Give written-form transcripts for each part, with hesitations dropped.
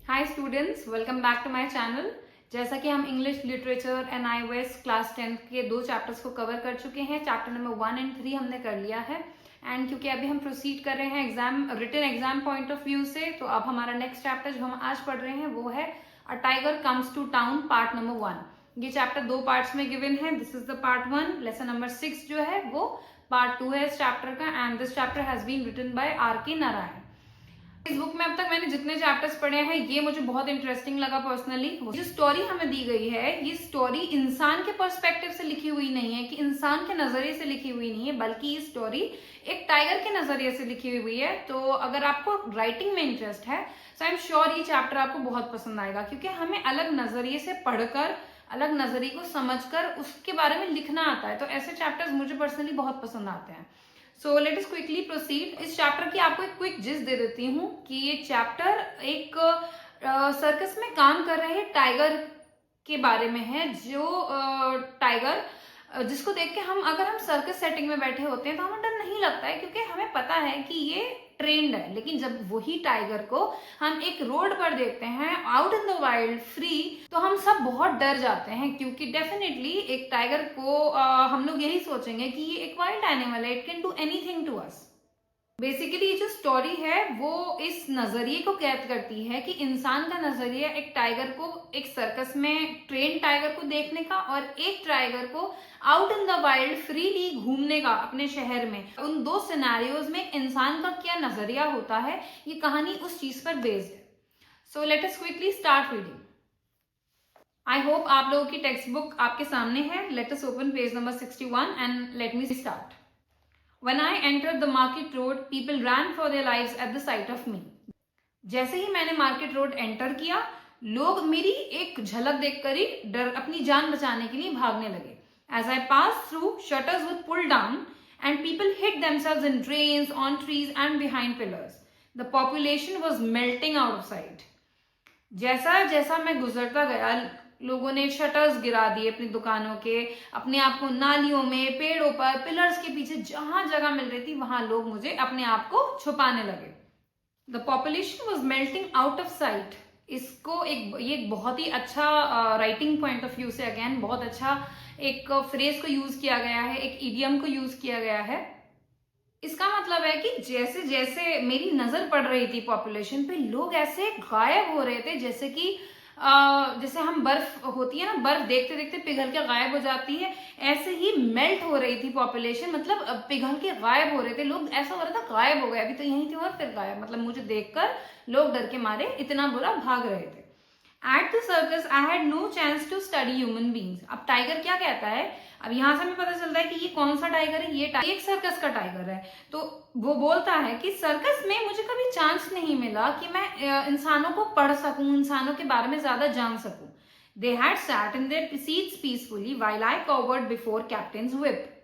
Hi students, welcome back to my channel. जैसा कि हम English literature and IOS class 10 के 2 चैप्टर्स को कवर कर चुके हैं। चैप्टर नंबर 1 और 3 हमने कर लिया है एंड क्योंकि अभी हम प्रोसीड कर रहे हैं written exam point of view से, तो अब हमारा नेक्स्ट चैप्टर जो हम आज पढ़ रहे हैं वो है a tiger comes to town part number 1। ये चैप्टर 2 पार्ट्स में गिवन है। This is the part 1। Lesson number 6 जो है वो पार्ट 2 है इस चैप्टर का and this chapter has been written by R K. Narayan. इस बुक में अब तक मैंने जितने चैप्टर्स पढ़े हैं ये मुझे बहुत इंटरेस्टिंग लगा पर्सनली। जो स्टोरी हमें दी गई है ये स्टोरी इंसान के पर्सपेक्टिव से लिखी हुई नहीं है, कि इंसान के नजरिए से लिखी हुई नहीं है, बल्कि ये स्टोरी एक टाइगर के नजरिए से लिखी हुई है। तो अगर आपको राइटिंग में इंटरेस्ट है तो आई एम श्योर ये चैप्टर आपको बहुत पसंद आएगा, क्योंकि हमें अलग नजरिए से पढ़कर, अलग नजरिए को समझकर उसके बारे में लिखना आता है। तो ऐसे चैप्टर्स मुझे पर्सनली बहुत पसंद आते हैं। So let us quickly proceed. इस चैप्टर की आपको एक क्विक जिस्ट दे देती हूँ कि ये चैप्टर एक सर्कस में काम कर रहे टाइगर के बारे में है। जो टाइगर जिसको देख के अगर हम सर्कस सेटिंग में बैठे होते हैं तो हमें डर नहीं लगता है, क्योंकि हमें पता है कि ये ट्रेंड है। लेकिन जब वही टाइगर को हम एक रोड पर देखते हैं out in the wild free, तो हम सब बहुत डर जाते हैं, क्योंकि डेफिनेटली एक टाइगर को हम लोग यही सोचेंगे कि ये एक वाइल्ड एनिमल है, it can do anything to us. Basically जो स्टोरी है वो इस नजरिए को कैद करती है कि इंसान का नजरिया एक टाइगर को, एक सर्कस में ट्रेन टाइगर को देखने का, और एक टाइगर को out in the wild freely घूमने का अपने शहर में। उन दो सिनेरियोज में इंसान का क्या नजरिया होता है, ये कहानी उस चीज पर बेस्ड है। So let us quickly start reading. I hope आप लोगों की टेक्स्ट बुक आपके सामने है। Let us open page number 61 and let me start. When I entered the market road, people ran for their lives at the sight of me. जैसे ही मैंने market road enter किया, लोग मेरी एक झलक देखकर ही अपनी जान बचाने के लिए भागने लगे। As I passed through, shutters were pulled down and people hid themselves in drains, on trees and behind pillars. The population was melting out of sight. जैसा जैसा मैं गुजरता गया, लोगों ने शटर्स गिरा दिए अपनी दुकानों के, अपने आप को नालियों में, पेड़ों पर, पिलर्स के पीछे जहां जगह मिल रही थी वहां लोग मुझे अपने आप को छुपाने लगे। The population was melting out of site. इसको ये बहुत ही अच्छा राइटिंग पॉइंट ऑफ व्यू से अगेन बहुत अच्छा एक फ्रेज को यूज किया गया है, एक इडियम को यूज किया गया है। इसका मतलब है कि जैसे जैसे मेरी नजर पड़ रही थी पॉपुलेशन पे, लोग ऐसे गायब हो रहे थे, जैसे कि जैसे हम बर्फ होती है ना, बर्फ देखते देखते पिघल के गायब हो जाती है, ऐसे ही मेल्ट हो रही थी पॉपुलेशन। मतलब पिघल के गायब हो रहे थे लोग। ऐसा हो रहा था गायब हो गए, अभी तो यहीं थे और फिर गायब। मतलब मुझे देखकर लोग डर के मारे इतना बुरा भाग रहे थे। At the circus I had no chance to study human beings. अब टाइगर क्या कहता है, अब यहां से हमें पता चलता है कि ये कौन सा टाइगर है। ये एक सर्कस का टाइगर है। तो वो बोलता है कि सर्कस में मुझे कभी चांस नहीं मिला कि मैं इंसानों को पढ़ सकूं, इंसानों के बारे में ज्यादा जान सकूं। They had sat in their seats peacefully while I covered before captains whip.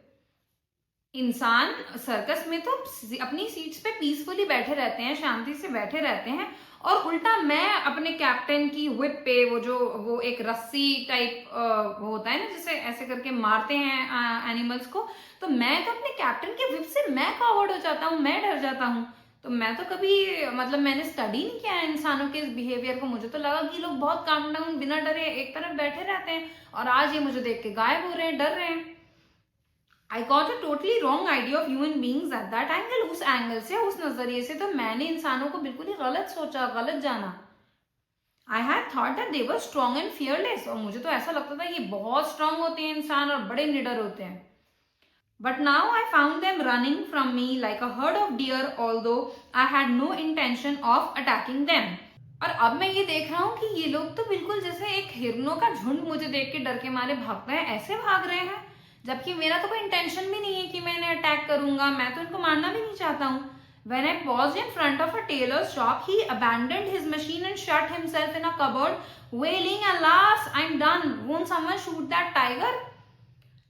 इंसान सर्कस में तो अपनी सीट्स पे पीसफुली बैठे रहते हैं, शांति से बैठे रहते हैं, और उल्टा मैं अपने कैप्टन की व्हिप पे, वो एक रस्सी टाइप होता है ना, जिसे ऐसे करके मारते हैं एनिमल्स को, तो मैं तो अपने कैप्टन के व्हिप से मैं कवर्ड हो जाता हूँ, मैं डर जाता हूँ। तो मैं तो कभी मैंने स्टडी नहीं किया इंसानों के इस बिहेवियर को। मुझे तो लगा कि लोग बहुत काम डाउन बिना डरे एक तरफ बैठे रहते हैं, और आज ये मुझे देख के गायब हो रहे हैं, डर रहे हैं। I got a totally wrong idea of human beings at that angle. उस एंगल से, उस नजरिए से तो मैंने इंसानों को बिल्कुल ही गलत सोचा, गलत जाना। I had thought that they were strong and fearless. और मुझे तो ऐसा लगता था ये बहुत स्ट्रांग होते हैं इंसान और बड़े निडर होते हैं। But now I found them running from me like a herd of deer, although I had no intention of attacking them. और अब मैं ये देख रहा हूँ कि ये लोग तो बिल्कुल जैसे एक हिरनों का झुंड मुझे देख के डर के मारे भागता है, ऐसे भाग रहे हैं, जबकि मेरा तो कोई इंटेंशन भी नहीं है कि मैं इन्हें अटैक करूंगा, मैं तो इनको मारना भी नहीं चाहता हूँ। When I paused in front of a tailor's shop, he abandoned his machine and shut himself in a cupboard, wailing, "Alas, I'm done. Won't someone shoot that tiger?"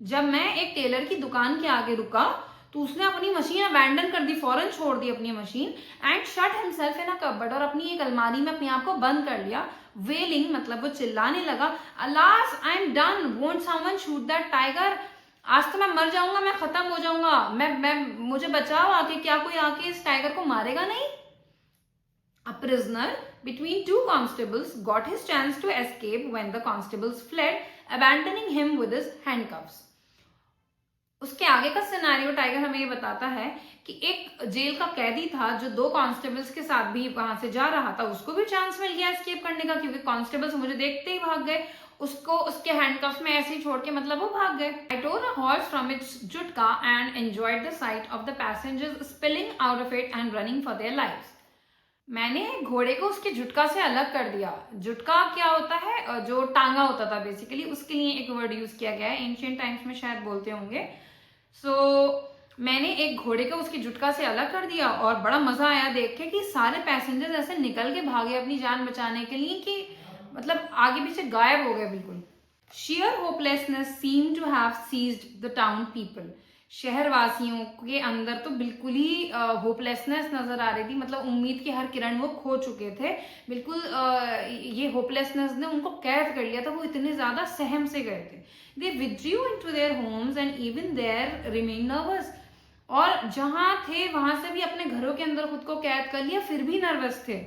जब मैं एक टेलर की दुकान के आगे रुका तो उसने अपनी मशीन अबैंडन कर दी, फौरन छोड़ दी अपनी machine, and shut himself in a cupboard, और अपनी एक अलमारी में अपने आप को बंद कर लिया। वेलिंग मतलब वो चिल्लाने लगा, "Alas, I'm done. Won't someone shoot that tiger?" आज तो मैं मर जाऊंगा, मैं खत्म हो जाऊंगा, मुझे बचाओ आके, क्या कोई आके इस टाइगर को मारेगा नहीं। A prisoner between two constables got his chance to escape when the constables fled, abandoning him with his handcuffs. उसके आगे का सिनेरियो टाइगर हमें ये बताता है कि एक जेल का कैदी था जो दो कांस्टेबल्स के साथ भी वहां से जा रहा था, उसको भी चांस मिल गया एस्केप करने का क्योंकि कांस्टेबल्स मुझे देखते ही भाग गए, उसको उसके हैंडकफ्स में ऐसे ही छोड़ के मतलब वो भाग गए. I tore a horse from its jutka and enjoyed the sight of the passengers spilling out of it and running for their lives. मैंने घोड़े को उसके जुटका से अलग कर दिया. जुटका क्या होता है? जो टांगा होता था बेसिकली, उसके लिए एक वर्ड यूज किया गया है, एंशिएंट टाइम्स में शायद बोलते होंगे. मैंने एक घोड़े को उसकी जुटका से अलग कर दिया और बड़ा मजा आया देख के कि सारे पैसेंजर्स ऐसे निकल के भागे अपनी जान बचाने के लिए कि मतलब आगे पीछे गायब हो गए बिल्कुल. Sheer hopelessness seem to have seized the town people. शहरवासियों के अंदर तो बिल्कुल ही होपलेसनेस नजर आ रही थी, मतलब उम्मीद की हर किरण वो खो चुके थे बिल्कुल. ये होपलेसनेस ने उनको कैद कर लिया था, वो इतने ज्यादा सहम से गए थे. They withdrew into their homes and even there remained nervous. और जहां थे वहां से भी अपने घरों के अंदर खुद को कैद कर लिया, फिर भी नर्वस थे.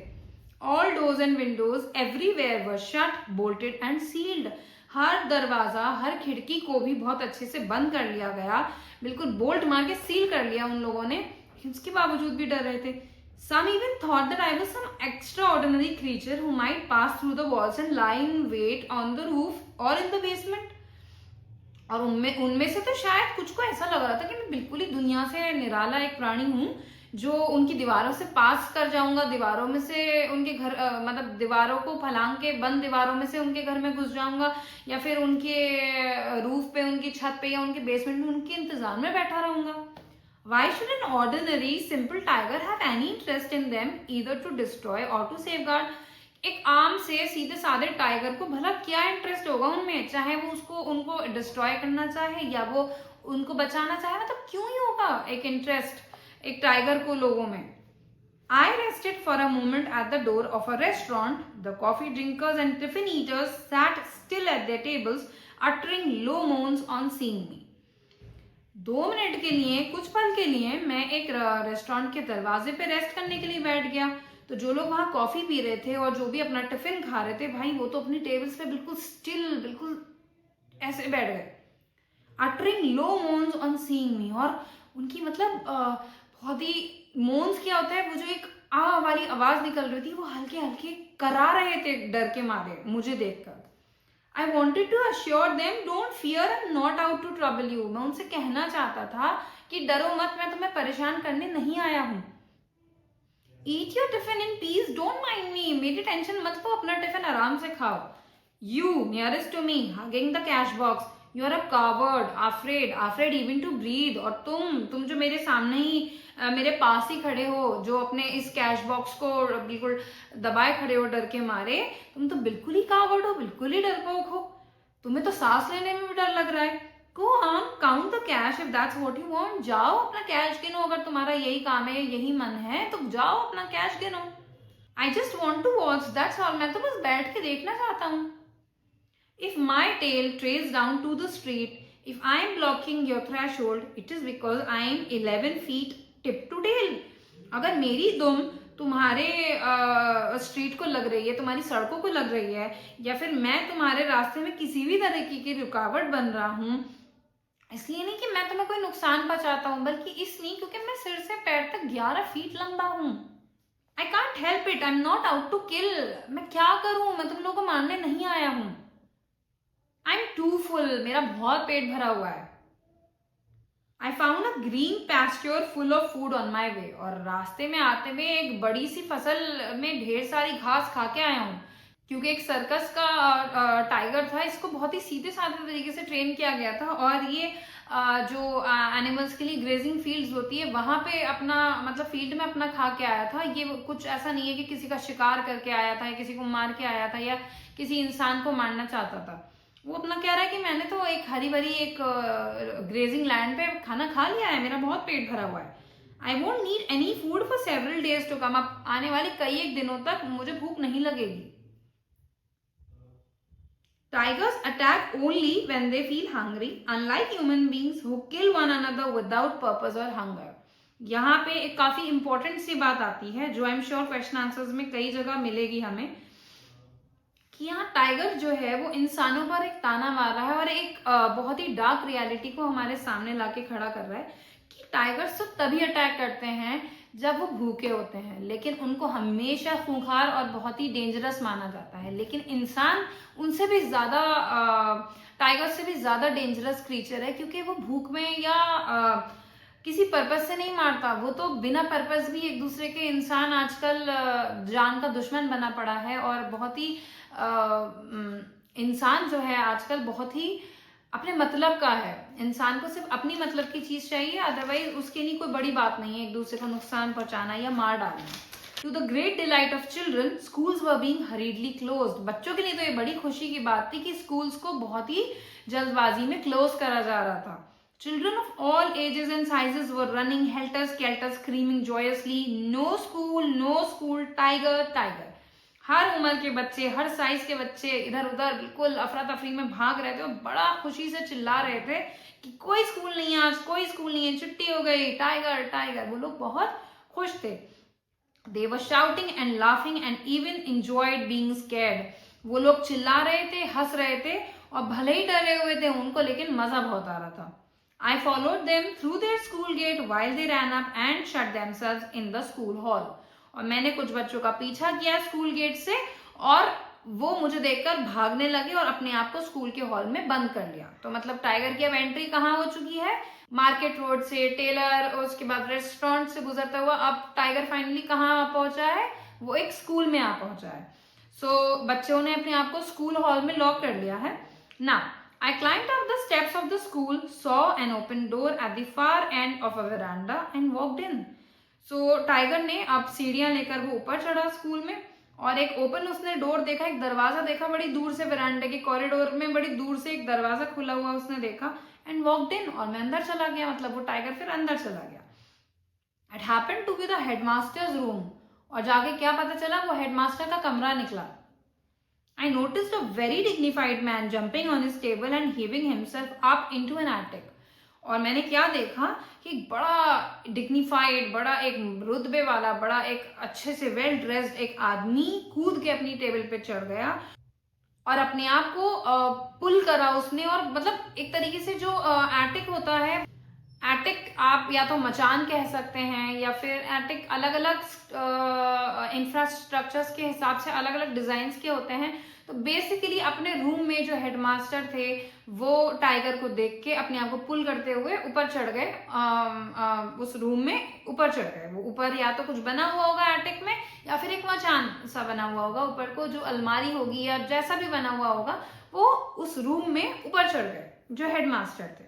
All doors and windows everywhere were shut, bolted and sealed. हर दरवाजा हर खिड़की को भी बहुत अच्छे से बंद कर लिया गया, बिल्कुल बोल्ट मार के सील कर लिया उन लोगों ने. उसके बावजूद भी डर रहे थे. Some even thought that I was some extraordinary creature who might pass through the walls and lie in wait on the roof or in the basement. और उनमें से तो शायद कुछ को ऐसा लग रहा था कि मैं बिल्कुल ही दुनिया से निराला एक प्राणी हूँ जो उनकी दीवारों से पास कर जाऊंगा, दीवारों में से उनके घर मतलब दीवारों को फलांग के बंद दीवारों में से उनके घर में घुस जाऊंगा, या फिर उनके रूफ पे, उनकी छत पे या उनके बेसमेंट में उनके इंतजार में बैठा रहूंगा. Why should an ordinary simple tiger have any interest in them either to destroy or to safeguard? एक आम से सीधे साधे टाइगर को भला क्या इंटरेस्ट होगा उनमें, चाहे वो उसको उनको डिस्ट्रॉय करना चाहे या वो उनको बचाना चाहे, मतलब क्यों ही होगा एक इंटरेस्ट एक टाइगर को लोगों में. I rested for a moment at the door of a restaurant. The coffee drinkers and tiffin eaters sat still at their tables, uttering low moans on seeing me. 2 minute के लिए, कुछ पल के लिए मैं एक रेस्टोरेंट के दरवाजे पे रेस्ट करने के लिए बैठ गया. तो जो लोग वहां कॉफी पी रहे थे और जो भी अपना टिफिन खा रहे थे, भाई वो तो अपनी टेबल्स पे बिल्कुल स्टिल, बिल्कुल ऐसे बैठ गए. Uttering low moans on seeing me. और उनकी मतलब बहुत ही मोन्स क्या होता है, वो जो एक आ वाली आवाज निकल रही थी, वो हल्के हल्के करा रहे थे डर के मारे मुझे देखकर. I wanted to assure them, don't fear, I'm not out to trouble you. मैं उनसे कहना चाहता था कि डरो मत, मैं तुम्हें परेशान करने नहीं आया हूं. Eat your tiffin in peace, don't mind me. मेरी टेंशन मत लो, अपना टिफिन आराम से खाओ. You nearest to me, hugging the cash box. You are a coward, afraid even to breathe. और तुम जो मेरे सामने ही मेरे पास ही खड़े हो, जो अपने इस कैश बॉक्स को बिल्कुल दबाए खड़े हो डर के मारे, तुम तो बिल्कुल ही कावर्ड हो, बिल्कुल ही डरपोक हो. तुम्हें तो सांस लेने में भी डर लग रहा है. Go on, count the cash if that's what you want. जाओ अपना कैश गिनो, अगर तुम्हारा यही काम है, यही मन है, तो जाओ अपना कैश गिनो. I just want to watch, that's all. मैं तो बस बैठ के देखना चाहता हूँ. If my tail trails down to the street, if I am blocking your threshold, it is because I am 11 feet tip to tail. अगर मेरी दुम तुम्हारे स्ट्रीट को लग रही है, तुम्हारी सड़कों को लग रही है, या फिर मैं तुम्हारे रास्ते में किसी भी तरीके की रुकावट बन रहा हूँ, इसलिए नहीं कि मैं तुम्हें कोई नुकसान पहुंचाता हूं, बल्कि इसलिए क्योंकि मैं सिर से पैर तक 11 फीट लंबा हूं. I can't help it, I am not out to kill. मैं क्या करूं, मैं तुम लोगों को मारने नहीं आया हूं. आई एम टू फुल, मेरा बहुत पेट भरा हुआ है. I found a green pasture full of food on my way. और रास्ते में आते हुए एक बड़ी सी फसल में ढेर सारी घास खा के आया हूँ, क्योंकि एक सर्कस का टाइगर था, इसको बहुत ही सीधे साधे तरीके से ट्रेन किया गया था. और ये जो एनिमल्स के लिए ग्रेजिंग फील्ड्स होती है, वहां पे अपना मतलब फील्ड में अपना खा के आया था. ये कुछ ऐसा नहीं है कि किसी का शिकार करके आया था या किसी को मार के आया था या किसी इंसान को मारना चाहता था. वो अपना कह रहा है कि मैंने तो एक हरी भरी एक ग्रेजिंग लैंड पे खाना खा लिया है, मेरा बहुत पेट भरा हुआ है. I won't need any food for several days to come. अब आने वाले कई एक दिनों तक मुझे भूख नहीं लगेगी. Tigers attack only when they feel hungry, unlike human beings who kill one another without purpose or hunger. यहाँ पे एक काफी इंपॉर्टेंट सी बात आती है जो I am sure question answers में कई जगह मिलेगी हमें, कि यहाँ टाइगर जो है वो इंसानों पर एक ताना मार रहा है और एक बहुत ही डार्क रियलिटी को हमारे सामने लाके खड़ा कर रहा है कि टाइगर्स तो तभी अटैक करते हैं जब वो भूखे होते हैं, लेकिन उनको हमेशा खूंखार और बहुत ही डेंजरस माना जाता है। लेकिन इंसान उनसे भी ज्यादा, टाइगर से भी ज्यादा डेंजरस क्रीचर है, क्योंकि वो भूख में या किसी पर्पज से नहीं मारता, वो तो बिना पर्पज भी एक दूसरे के, इंसान आजकल जान का दुश्मन बना पड़ा है और बहुत ही इंसान जो है आजकल बहुत ही अपने मतलब का है। इंसान को सिर्फ अपनी मतलब की चीज चाहिए, अदरवाइज उसके लिए कोई बड़ी बात नहीं है एक दूसरे को नुकसान पहुंचाना या मार डालना। To the great delight of children, schools were being hurriedly closed. बच्चों के लिए तो ये बड़ी खुशी की बात थी कि स्कूल्स को बहुत ही जल्दबाजी में क्लोज करा जा रहा था। Children of all ages and sizes were running helter-skelter, screaming joyously, "No school, no school, tiger, tiger!" हर उम्र के बच्चे, हर साइज के बच्चे इधर उधर बिल्कुल अफरा तफरी में भाग रहे थे और बड़ा खुशी से चिल्ला रहे थे कि कोई स्कूल नहीं है आज, कोई स्कूल नहीं है, छुट्टी हो गई, टाइगर टाइगर। वो लोग बहुत खुश थे। They were shouting and laughing and even enjoyed being scared. वो लोग चिल्ला रहे थे, हंस रहे थे और भले ही डरे हुए थे उनको, लेकिन मजा बहुत आ रहा था। I followed them through their school gate while they ran up and shut themselves in the school hall. और मैंने कुछ बच्चों का पीछा किया स्कूल गेट से और वो मुझे देखकर भागने लगे और अपने आप को स्कूल के हॉल में बंद कर लिया। तो मतलब टाइगर की अब एंट्री कहाँ हो चुकी है? मार्केट रोड से, टेलर और उसके बाद रेस्टोरेंट से गुजरता हुआ अब टाइगर फाइनली कहाँ पहुंचा है? वो एक स्कूल में आ पहुंचा है। सो बच्चों ने अपने आप को स्कूल हॉल में लॉक कर लिया है ना। I climbed up the steps of the school, saw an open door at the far end of a veranda and walked in. So tiger ने अब सीढ़ियां लेकर वो ऊपर चढ़ा स्कूल में और एक ओपन उसने डोर देखा, एक दरवाजा देखा बड़ी दूर से, वरांडे के कॉरिडोर में बड़ी दूर से एक दरवाजा खुला हुआ उसने देखा एंड वॉकड इन, और मैं अंदर चला गया। मतलब वो टाइगर फिर अंदर चला गया। It happened to be the headmaster's room, और जाके क्या पता चला, वो हेडमास्टर का कमरा निकला। I noticed a very dignified man jumping on his table and heaving himself up into an attic. और मैंने क्या देखा कि बड़ा डिग्निफाइड, बड़ा एक रुतबे वाला, बड़ा एक अच्छे से वेल ड्रेस्ड एक आदमी कूद के अपनी टेबल पे चढ़ गया और अपने आप को पुल करा उसने। और मतलब एक तरीके से जो एटिक होता है, एटिक आप या तो मचान कह सकते हैं या फिर एटिक अलग अलग इंफ्रास्ट्रक्चर्स के हिसाब से अलग अलग डिजाइन के होते हैं। तो बेसिकली अपने रूम में जो हेडमास्टर थे वो टाइगर को देख के अपने आप को पुल करते हुए ऊपर चढ़ गए, उस रूम में ऊपर चढ़ गए। वो ऊपर या तो कुछ बना हुआ होगा एटिक में या फिर एक मचान सा बना हुआ होगा, ऊपर को जो अलमारी होगी या जैसा भी बना हुआ होगा, वो उस रूम में ऊपर चढ़ गए जो हेडमास्टर थे।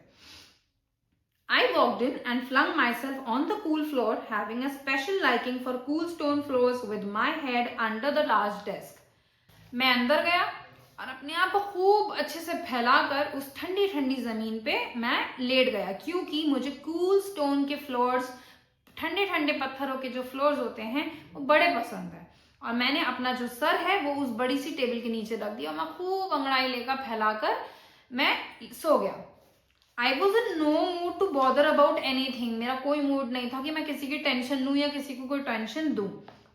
I walked in and flung myself on the cool floor, having a special liking for cool stone floors with my head under the large desk. मैं अंदर गया और अपने आप को खूब अच्छे से फैलाकर उस ठंडी ठंडी जमीन पे मैं लेट गया, क्योंकि मुझे कूल स्टोन के फ्लोर्स, ठंडे ठंडे पत्थरों के जो फ्लोर्स होते हैं वो बड़े पसंद है। और मैंने अपना जो सर है वो उस बड़ी सी टेबल के नीचे रख दिया और मैं खूब अंगड़ाई लेकर फैलाकर मैं सो गया। I was in no mood to bother about anything. मेरा कोई मूड नहीं था कि मैं किसी की टेंशन लूं या किसी को कोई टेंशन दूं।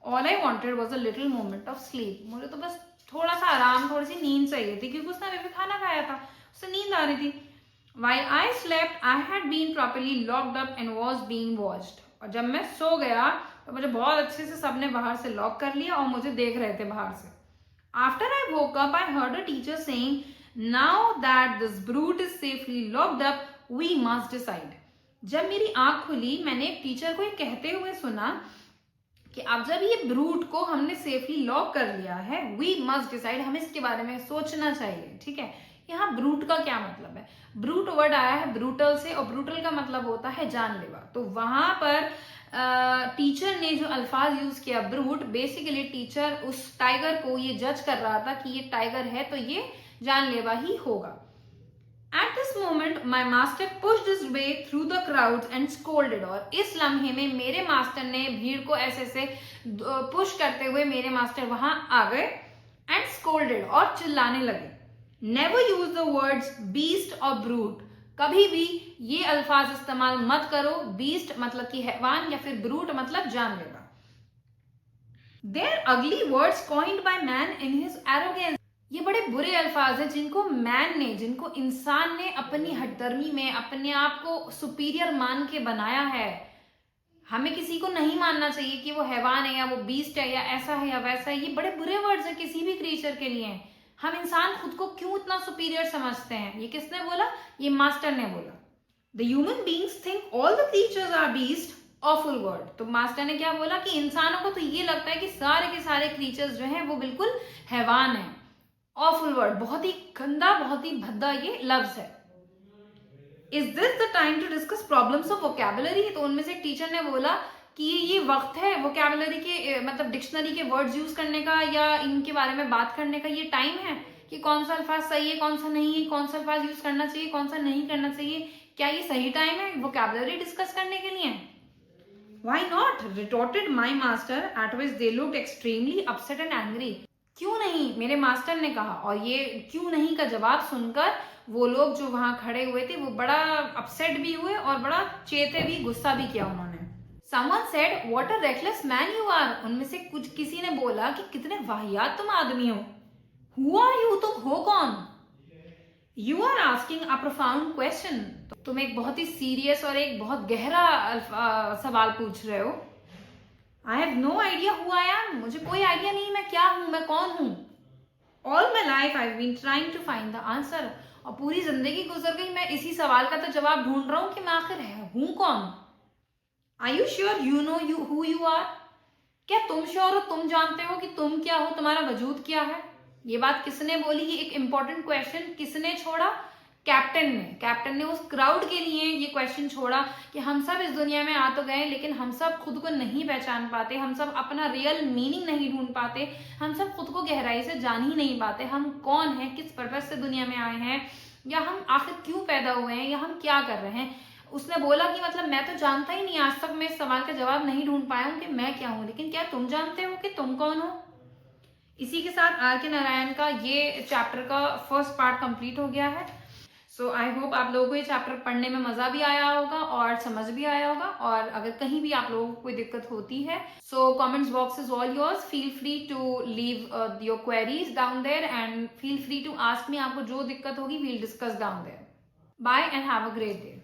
All I wanted was a little moment of sleep. मुझे तो बस थोड़ा सा आराम, थोड़ी सी नींद चाहिए थी, क्योंकि उसने अभी भी खाना खाया था, उससे नींद आ रही थी। While I slept, I had been properly locked up and was being watched. और जब मैं सो गया तो मुझे बहुत अच्छे से सबने बाहर से लॉक कर लिया और मुझे देख रहे थे बाहर से। After I woke up, I heard a teacher saying, "Now that this brute is safely locked up, we must decide." जब मेरी आंख खुली मैंने एक टीचर को ये कहते हुए सुना कि अब जब ये ब्रूट को हमने सेफली लॉक कर लिया है, वी मस्ट डिसाइड, हमें इसके बारे में सोचना चाहिए। ठीक है, यहाँ ब्रूट का क्या मतलब है? ब्रूट वर्ड आया है ब्रूटल से और ब्रूटल का मतलब होता है जानलेवा। तो वहां पर टीचर ने जो अल्फाज यूज किया ब्रूट, बेसिकली टीचर उस टाइगर को ये जज कर रहा था कि ये टाइगर है तो ये जानलेवा ही होगा। At this moment, my master pushed his way through the crowds and scolded. और इस लम्हे में मेरे मास्टर ने भीड़ को ऐसे से पुश करते हुए मेरे मास्टर वहां आ गए and scolded और चिल्लाने लगे। Never use the words beast or brute. कभी भी ये अल्फाज इस्तेमाल मत करो। बीस्ट मतलब कि हैवान या फिर ब्रूट मतलब जानलेवा। They're ugly words coined by man in his arrogance. ये बड़े बुरे अल्फाज हैं जिनको मैन ने, जिनको इंसान ने अपनी हठधर्मी में अपने आप को सुपीरियर मान के बनाया है। हमें किसी को नहीं मानना चाहिए कि वो हैवान है या वो बीस्ट है या ऐसा है या वैसा है। ये बड़े बुरे वर्ड्स है किसी भी क्रिएचर के लिए। हम इंसान खुद को क्यों इतना सुपीरियर समझते हैं? ये किसने बोला? ये मास्टर ने बोला। The human beings think all the creatures are beast, awful word. तो मास्टर ने क्या बोला कि इंसानों को तो ये लगता है कि सारे के सारे क्रिएचर्स जो हैं वो बिल्कुल हैवान हैं। ऑफुल वर्ड, बहुत ही गंदा, बहुत ही भद्दा ये लफ्ज है। Is this the time to discuss problems of vocabulary? तो उनमें से एक टीचर ने बोला कि ये वक्त है वोकैबुलरी के मतलब डिक्शनरी के वर्ड्स यूज करने का या इनके बारे में बात करने का। ये टाइम है कि कौन सा अल्फाज सही है, कौन सा नहीं है, कौन सा अल्फाज यूज करना चाहिए, कौन सा नहीं करना चाहिए। क्या ये सही टाइम है वोकैबुलरी डिस्कस करने के लिए? Why not? retorted my master, at which they looked extremely upset and angry. क्यों नहीं? मेरे मास्टर ने कहा। और ये क्यों नहीं का जवाब सुनकर वो लोग जो वहां खड़े हुए थे वो बड़ा अपसेट भी हुए और बड़ा चेते भी, गुस्सा भी किया उन्होंने। Someone said, "What a reckless man you are." उनमें से किसी ने बोला कि कितने वाहियात तुम आदमी हो। Who are you? तुम हो कौन? You are asking a profound question. तुम एक बहुत ही सीरियस और एक बहुत गहरा सवाल पूछ रहे हो। I have no idea who I am. मुझे कोई आइडिया नहीं मैं क्या हूं, मैं कौन हूं। All my life I've been trying to find the answer. और पूरी जिंदगी गुजर गई मैं इसी सवाल का तो जवाब ढूंढ रहा हूं कि मैं आखिर हूं कौन। Are you sure you know who you are? क्या तुम श्योर हो, तुम जानते हो कि तुम क्या हो, तुम्हारा वजूद क्या है? ये बात किसने बोली? ये एक इंपॉर्टेंट क्वेश्चन किसने छोड़ा? कैप्टन ने। कैप्टन ने उस क्राउड के लिए ये क्वेश्चन छोड़ा कि हम सब इस दुनिया में आ तो गए लेकिन हम सब खुद को नहीं पहचान पाते, हम सब अपना रियल मीनिंग नहीं ढूंढ पाते, हम सब खुद को गहराई से जान ही नहीं पाते। हम कौन हैं, किस पर्पज से दुनिया में आए हैं, या हम आखिर क्यों पैदा हुए हैं, या हम क्या कर रहे हैं। उसने बोला कि मतलब मैं तो जानता ही नहीं, आज तक मैं इस सवाल का जवाब नहीं ढूंढ पाया हूं कि मैं क्या हूं, लेकिन क्या तुम जानते हो कि तुम कौन हो? इसी के साथ आर के नारायण का ये चैप्टर का फर्स्ट पार्ट कंप्लीट हो गया है। सो आई होप आप लोगों को ये चैप्टर पढ़ने में मजा भी आया होगा और समझ भी आया होगा। और अगर कहीं भी आप लोगों को कोई दिक्कत होती है, so comments box is all yours. Feel free to leave your queries down there and feel free to ask me. आपको जो दिक्कत होगी we'll discuss down there. Bye and have a great day.